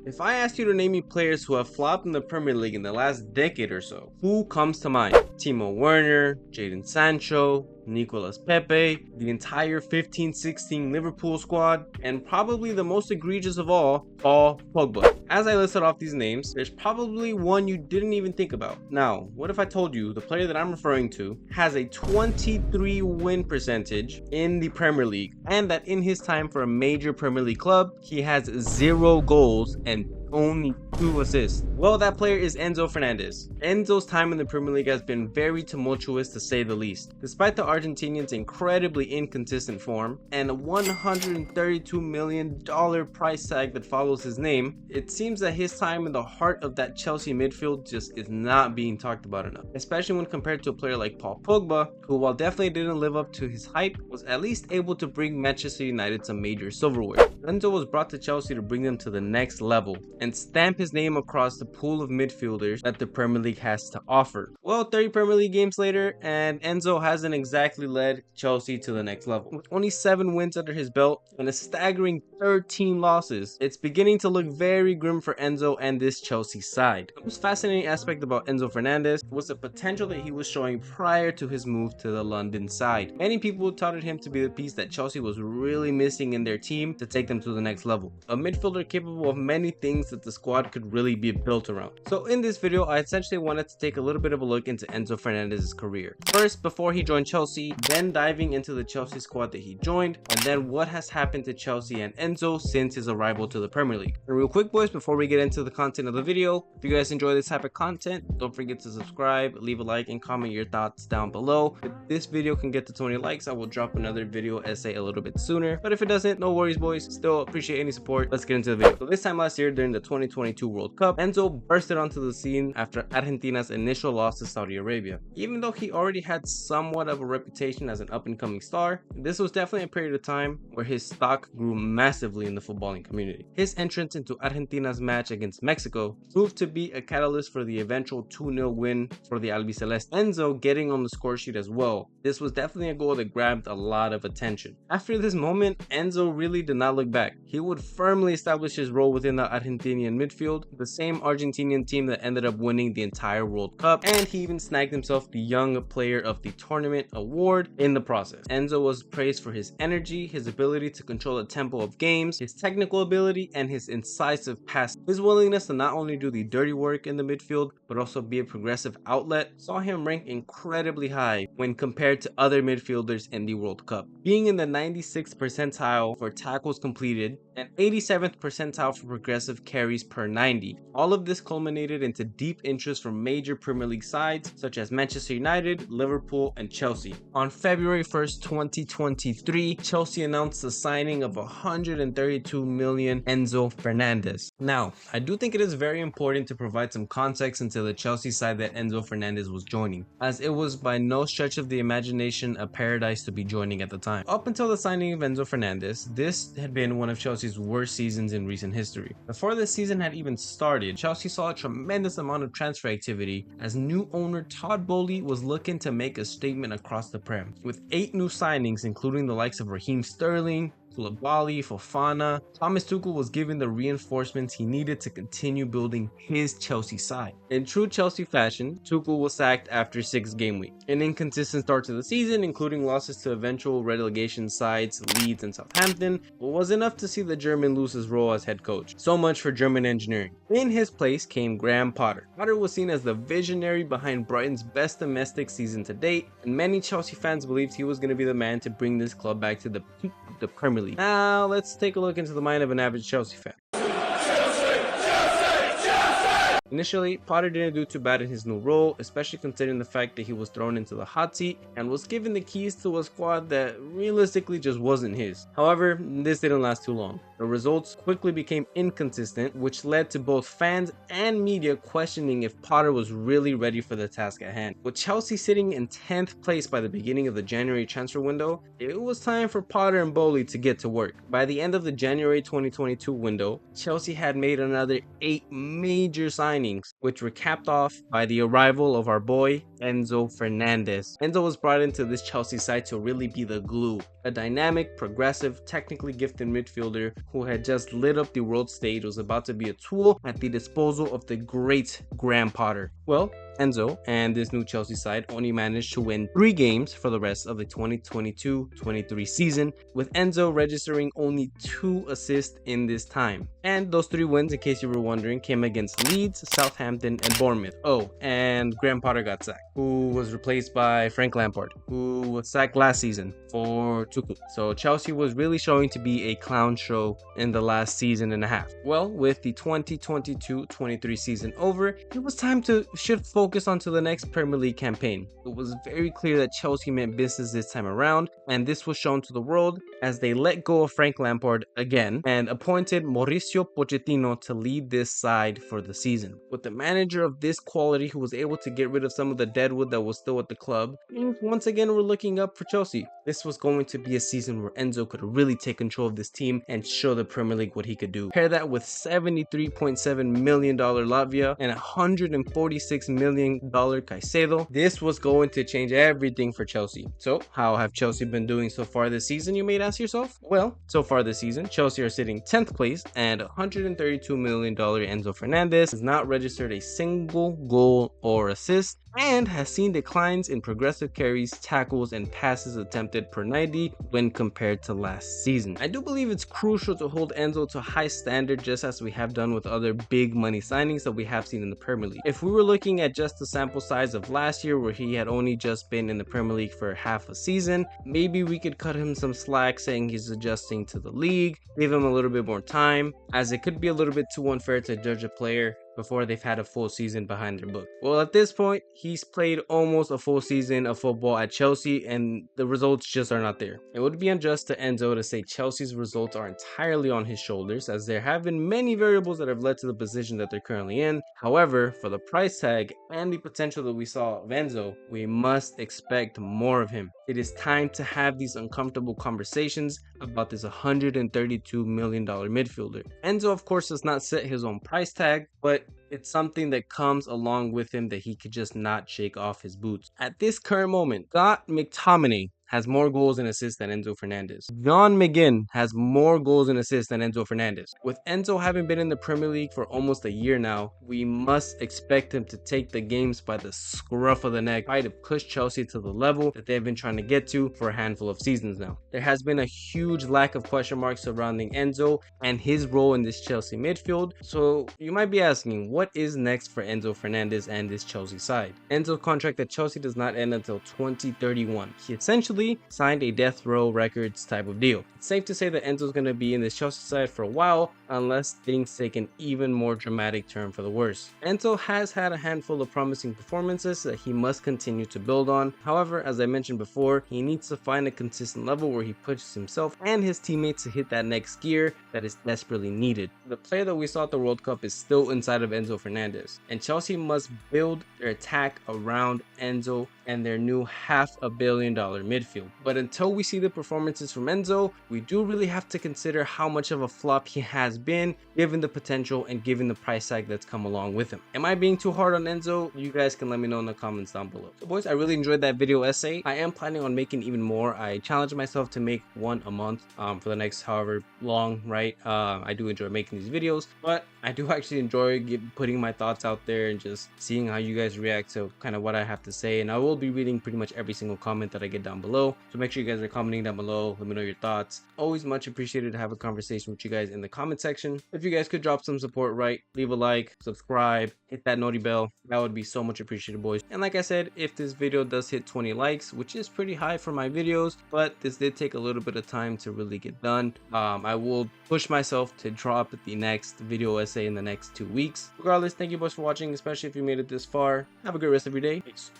If I asked you to name me players who have flopped in the Premier League in the last decade or so, who comes to mind? Timo Werner, Jadon Sancho, Nicolas Pepe, the entire 15-16 Liverpool squad, and probably the most egregious of all, Paul Pogba. As I listed off these names, there's probably one you didn't even think about. Now, what if I told you the player that I'm referring to has a 23 win percentage in the Premier League, and that in his time for a major Premier League club, he has 0 goals and only 2 assists? Well, that player is Enzo Fernandez. Enzo's time in the Premier League has been very tumultuous to say the least. Despite the Argentinian's incredibly inconsistent form and a $132 million price tag that follows his name, it seems that his time in the heart of that Chelsea midfield just is not being talked about enough, especially when compared to a player like Paul Pogba, who while definitely didn't live up to his hype, was at least able to bring Manchester United some major silverware. Enzo was brought to Chelsea to bring them to the next level and stamp his name across the pool of midfielders that the Premier League has to offer. Well, 30 Premier League games later, and Enzo hasn't exactly led Chelsea to the next level. With only 7 wins under his belt and a staggering 13 losses, it's beginning to look very grim for Enzo and this Chelsea side. The most fascinating aspect about Enzo Fernandez was the potential that he was showing prior to his move to the London side. Many people touted him to be the piece that Chelsea was really missing in their team to take them to the next level. A midfielder capable of many things that the squad could really be built around. So in this video, I essentially wanted to take a little bit of a look into Enzo Fernandez's career. First, before he joined Chelsea, then diving into the Chelsea squad that he joined, and then what has happened to Chelsea and Enzo since his arrival to the Premier League. And real quick, boys, before we get into the content of the video, if you guys enjoy this type of content, don't forget to subscribe, leave a like, and comment your thoughts down below. If this video can get to 20 likes, I will drop another video essay a little bit sooner. But if it doesn't, no worries, boys. Still appreciate any support. Let's get into the video. So this time last year, during the 2022 World Cup, Enzo bursted onto the scene after Argentina's initial loss to Saudi Arabia. Even though he already had somewhat of a reputation as an up-and-coming star, this was definitely a period of time where his stock grew massively in the footballing community. His entrance into Argentina's match against Mexico proved to be a catalyst for the eventual 2-0 win for the Albiceleste. Enzo getting on the score sheet as well. This was definitely a goal that grabbed a lot of attention. After this moment, Enzo really did not look back. He would firmly establish his role within the Argentinian midfield, the same Argentinian team that ended up winning the entire World Cup, and he even snagged himself the Young Player of the Tournament award in the process. Enzo was praised for his energy, his ability to control the tempo of games, his technical ability, and his incisive pass. His willingness to not only do the dirty work in the midfield, but also be a progressive outlet, saw him rank incredibly high when compared to other midfielders in the World Cup, being in the 96th percentile for tackles completed and 87th percentile for progressive carries per 90. All of this culminated into deep interest from major Premier League sides such as Manchester United, Liverpool, and Chelsea. On February 1st, 2023, Chelsea announced the signing of $132 million Enzo Fernandez. Now, I do think it is very important to provide some context into the Chelsea side that Enzo Fernandez was joining, as it was by no stretch of the imagination a paradise to be joining at the time. Up until the signing of Enzo Fernandez, this had been one of Chelsea's worst seasons in recent history. Before the season had even started, Chelsea saw a tremendous amount of transfer activity as new owner Todd Boehly was looking to make a statement across the Prem, with 8 new signings including the likes of Raheem Sterling, Koulibaly, Fofana. Thomas Tuchel was given the reinforcements he needed to continue building his Chelsea side. In true Chelsea fashion, Tuchel was sacked after 6 game week. An inconsistent start to the season, including losses to eventual relegation sides Leeds and Southampton, was enough to see the German lose his role as head coach. So much for German engineering. In his place came Graham Potter. Potter was seen as the visionary behind Brighton's best domestic season to date, and many Chelsea fans believed he was going to be the man to bring this club back to the peak of the Premier League. Now, let's take a look into the mind of an average Chelsea fan. Initially, Potter didn't do too bad in his new role, especially considering the fact that he was thrown into the hot seat and was given the keys to a squad that realistically just wasn't his. However, this didn't last too long. The results quickly became inconsistent, which led to both fans and media questioning if Potter was really ready for the task at hand. With Chelsea sitting in 10th place by the beginning of the January transfer window, it was time for Potter and Boehly to get to work. By the end of the January 2022 window, Chelsea had made another 8 major signings, which were capped off by the arrival of our boy Enzo Fernandez. Enzo was brought into this Chelsea side to really be the glue, a dynamic, progressive, technically gifted midfielder who had just lit up the world stage, was about to be a tool at the disposal of the great Graham Potter. Well, Enzo and this new Chelsea side only managed to win 3 games for the rest of the 2022-23 season, with Enzo registering only 2 assists in this time. And those 3 wins, in case you were wondering, came against Leeds, Southampton, and Bournemouth. Oh, and Graham Potter got sacked, who was replaced by Frank Lampard, who was sacked last season for Tuchel. So Chelsea was really showing to be a clown show in the last season and a half. Well, with the 2022-23 season over, it was time to shift focus onto the next Premier League campaign. It was very clear that Chelsea meant business this time around, and this was shown to the world as they let go of Frank Lampard again and appointed Mauricio Pochettino to lead this side for the season. With the manager of this quality who was able to get rid of some of the deadwood that was still at the club, things once again were looking up for Chelsea. This was going to be a season where Enzo could really take control of this team and show the Premier League what he could do. Pair that with $73.7 million Latvia and $146 million Caicedo. This was going to change everything for Chelsea. So, how have Chelsea been doing so far this season, you may ask yourself? Well, so far this season, Chelsea are sitting 10th place, and $132 million Enzo Fernandez has not registered a single goal or assist, and has seen declines in progressive carries, tackles, and passes attempted per 90 when compared to last season. I do believe it's crucial to hold Enzo to a high standard, just as we have done with other big money signings that we have seen in the Premier League. If we were looking at just the sample size of last year, where he had only just been in the Premier League for half a season, maybe we could cut him some slack saying he's adjusting to the league, give him a little bit more time, as it could be a little bit too unfair to judge a player before they've had a full season behind their book. Well, at this point, he's played almost a full season of football at Chelsea, and the results just are not there. It would be unjust to Enzo to say Chelsea's results are entirely on his shoulders, as there have been many variables that have led to the position that they're currently in. However, for the price tag and the potential that we saw of Enzo, we must expect more of him. It is time to have these uncomfortable conversations about this $132 million midfielder. Enzo, of course, does not set his own price tag, but it's something that comes along with him that he could just not shake off his boots. At this current moment, Scott McTominay has more goals and assists than Enzo Fernandez. John McGinn has more goals and assists than Enzo Fernandez. With Enzo having been in the Premier League for almost a year now, we must expect him to take the games by the scruff of the neck, try to push Chelsea to the level that they've been trying to get to for a handful of seasons now. There has been a huge lack of question marks surrounding Enzo and his role in this Chelsea midfield. So you might be asking, what is next for Enzo Fernandez and this Chelsea side? Enzo's contract at Chelsea does not end until 2031. He essentially signed a death row records type of deal. It's safe to say that Enzo's going to be in this Chelsea side for a while, unless things take an even more dramatic turn for the worse. Enzo has had a handful of promising performances that he must continue to build on. However, as I mentioned before, he needs to find a consistent level where he pushes himself and his teammates to hit that next gear that is desperately needed. The player that we saw at the World Cup is still inside of Enzo Fernandez, and Chelsea must build their attack around Enzo and their new $500 million midfield. But until we see the performances from Enzo, we do really have to consider how much of a flop he has been, given the potential and given the price tag that's come along with him. Am I being too hard on Enzo? You guys can let me know in the comments down below. So boys, I really enjoyed that video essay. I am planning on making even more. I challenged myself to make one a month for the next however long, right? I do enjoy making these videos, but I do actually enjoy putting my thoughts out there and just seeing how you guys react to kind of what I have to say. And I will be reading pretty much every single comment that I get down below, so make sure you guys are commenting down below. Let me know your thoughts. Always much appreciated to have a conversation with you guys in the comment section. If you guys could drop some support, right, leave a like, subscribe, hit that noti bell, that would be so much appreciated, boys. And like I said, if this video does hit 20 likes, which is pretty high for my videos, but this did take a little bit of time to really get done, I will push myself to drop the next video essay in the next 2 weeks. Regardless, thank you boys for watching, especially if you made it this far. Have a great rest of your day. Peace.